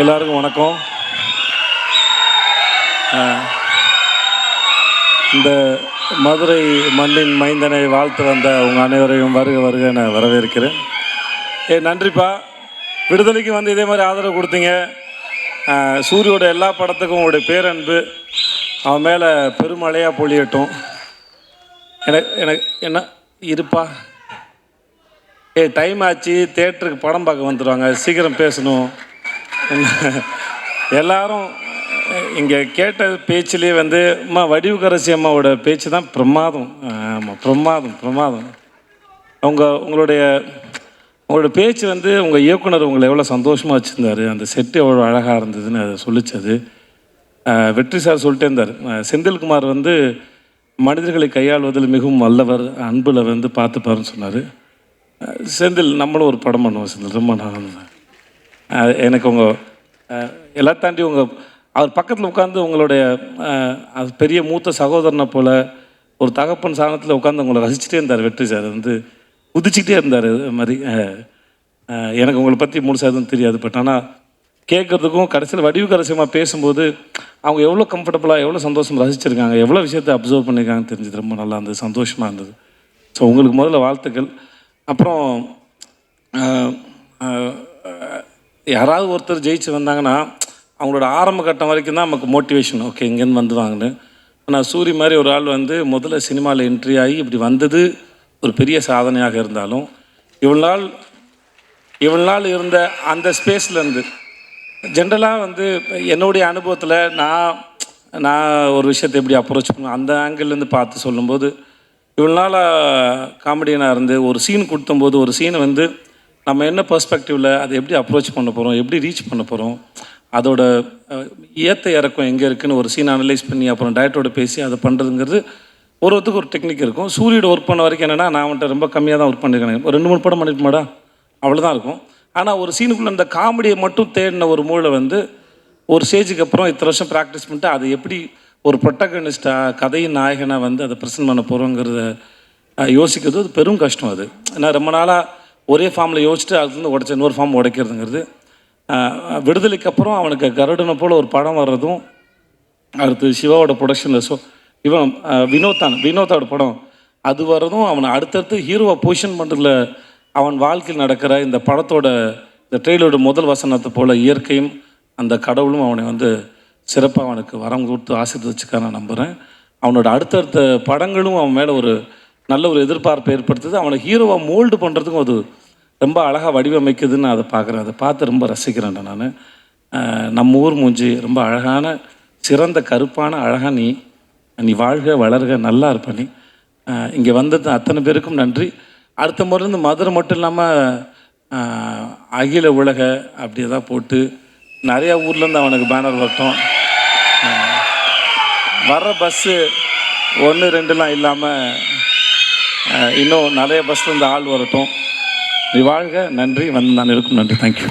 எல்லாருக்கும் வணக்கம். இந்த மதுரை மண்ணின் மைந்தனை வாழ்த்து வந்த உங்கள் அனைவரையும் வருக வருக நான் வரவேற்கிறேன். நன்றிப்பா. விடுதலைக்கு வந்து இதே மாதிரி ஆதரவு கொடுத்தீங்க. சூரியோட எல்லா படத்துக்கும் உங்களுடைய பேரன்பு அவன் மேலே பெருமழையாக பொழியட்டும். எனக்கு என்ன இருப்பா, டைம் ஆச்சு, தேட்டருக்கு படம் பார்க்க வந்துடுவாங்க, சீக்கிரம் பேசணும். எல்லாரும் இங்கே கேட்ட பேச்சிலே வந்து அம்மா வடிவுக்கரசி அம்மாவோட பேச்சு தான் பிரமாதம். ஆமாம், பிரமாதம். உங்களுடைய பேச்சு வந்து உங்கள் இயக்குனர் உங்களை எவ்வளோ சந்தோஷமாக வச்சுருந்தார், அந்த செட்டு எவ்வளோ அழகாக இருந்ததுன்னு அதை சொல்லிச்சது. வெற்றி சார் சொல்லிட்டே இருந்தார், செந்தில்குமார் வந்து மனிதர்களை கையாள்வதில் மிகவும் வல்லவர், அன்பில் வந்து பார்த்துப்பாருன்னு சொன்னார். செந்தில் நம்மளும் ஒரு படம் பண்ணுவோம் செந்தில், ரொம்ப நல்லா. எனக்கு உங்கள் எல்லாம் தாண்டி அவர் பக்கத்தில் உட்காந்து உங்களுடைய அது பெரிய மூத்த சகோதரனை போல் ஒரு தகப்பன் சாணத்தில் உட்காந்து உங்களை ரசிச்சுட்டே இருந்தார் வெற்றி சார். வந்து குதிச்சுக்கிட்டே இருந்தார். இது மாதிரி எனக்கு உங்களை பற்றி முழுசாக எதுவும் தெரியாது, பட் ஆனால் கேட்குறதுக்கும் கடைசியில் வடிவுக்கரசியமாக பேசும்போது அவங்க எவ்வளோ கம்ஃபர்டபுளாக எவ்வளோ சந்தோஷம் ரசிச்சிருக்காங்க, எவ்வளோ விஷயத்தை அப்சர்வ் பண்ணியிருக்காங்கன்னு தெரிஞ்சது. ரொம்ப நல்லா இருந்தது, சந்தோஷமாக இருந்தது. ஸோ உங்களுக்கு முதல்ல வாழ்த்துக்கள். அப்புறம் யாராவது ஒருத்தர் ஜெயிச்சு வந்தாங்கன்னா அவங்களோட ஆரம்ப கட்டம் வரைக்கும் தான் நமக்கு மோட்டிவேஷன், ஓகே இங்கேருந்து வந்துடுவாங்கன்னு. ஆனால் சூரி மாதிரி ஒரு ஆள் வந்து முதல்ல சினிமாவில் என்ட்ரி ஆகி இப்படி வந்தது ஒரு பெரிய சாதனையாக இருந்தாலும் இவ்வளோ நாள் இருந்த அந்த ஸ்பேஸ்லேருந்து ஜென்ரலாக வந்து என்னுடைய அனுபவத்தில் நான் ஒரு விஷயத்தை எப்படி அப்ரோச் பண்ணுவேன் அந்த ஆங்கிள்லேருந்து பார்த்து சொல்லும்போது, இவ்வளோ நாளாக காமெடியனாக இருந்து ஒரு சீன் கொடுத்தும்போது ஒரு சீனை வந்து நம்ம என்ன பெர்ஸ்பெக்டிவில் அதை எப்படி அப்ரோச் பண்ண போகிறோம், எப்படி ரீச் பண்ண போகிறோம், அதோட ஏற்ற இறக்கம் எங்கே இருக்குதுன்னு ஒரு சீன் அனலைஸ் பண்ணி அப்புறம் டயட்டோட பேசி அதை பண்ணுறதுங்கிறது ஒருத்தருக்கு ஒரு டெக்னிக் இருக்கும். சூரியோட ஒர்க் பண்ண வரைக்கும் என்னென்னா, நான் அவன்கிட்ட ரொம்ப கம்மியாக தான் ஒர்க் பண்ணியிருக்கேன், ஒரு 2-3 படம் பண்ணிருப்பேன்டா, அவ்வளோதான் இருக்கும். ஆனால் ஒரு சீனுக்குள்ளே அந்த காமெடியை மட்டும் தேடின ஒரு மூளை வந்து ஒரு ஸ்டேஜுக்கு அப்புறம் இத்தனை வருஷம் ப்ராக்டிஸ் பண்ணிட்டு அதை எப்படி ஒரு ப்ரொட்டகனிஸ்டாக கதையின் நாயகனாக வந்து அதை ப்ரெசென்ட் பண்ண போகிறோங்கிறத யோசிக்கிறது அது பெரும் கஷ்டம். அது ஏன்னா ரொம்ப நாளாக ஒரே ஃபார்மில் யோசிச்சுட்டு அதுலேருந்து உடச்ச இன்னொரு ஃபார்ம் உடைக்கிறதுங்கிறது. விடுதலைக்கு அப்புறம் அவனுக்கு கருடனை போல் ஒரு படம் வர்றதும், அடுத்து சிவாவோட ப்ரொடக்ஷனில் இவன் வினோத்தோட படம் அது வர்றதும், அவனை அடுத்தடுத்து ஹீரோவை பொசிஷன் பண்ணுறதுல அவன் வாழ்க்கையில் நடக்கிற இந்த படத்தோட இந்த ட்ரெயிலோட முதல் வசனத்தை போல் இயற்கையும் அந்த கடவுளும் அவனை வந்து சிறப்பாக அவனுக்கு வரம் கொடுத்து ஆசீர்வதிச்சுக்க நான் நம்புகிறேன். அவனோட அடுத்தடுத்த படங்களும் அவன் மேலே ஒரு நல்ல ஒரு எதிர்பார்ப்பை ஏற்படுத்துது. அவனை ஹீரோவை மோல்டு பண்ணுறதுக்கும் அது ரொம்ப அழகாக வடிவமைக்குதுன்னு அதை பார்க்குறேன். அதை பார்த்து ரொம்ப ரசிக்கிறேன் நான். நம்ம ஊர் மூஞ்சி ரொம்ப அழகான சிறந்த கருப்பான அழகாக நீ வாழ்க வளர்க நல்லா இருப்ப நீ. இங்கே வந்தது அத்தனை பேருக்கும் நன்றி. அடுத்த முறையிலேருந்து மதுரை மட்டும் இல்லாமல் அகில உலக அப்படியே தான் போட்டு நிறையா ஊர்லேருந்து அவனுக்கு பேனர் வரட்டும். வர்ற பஸ்ஸு 1-2லாம் இல்லாமல் இன்னும் நிறைய பஸ்ஸில் இந்த ஆள் வரட்டும். நீ வாழ்க. நன்றி. வந்து நான் இருக்கும். நன்றி. தேங்க்யூ.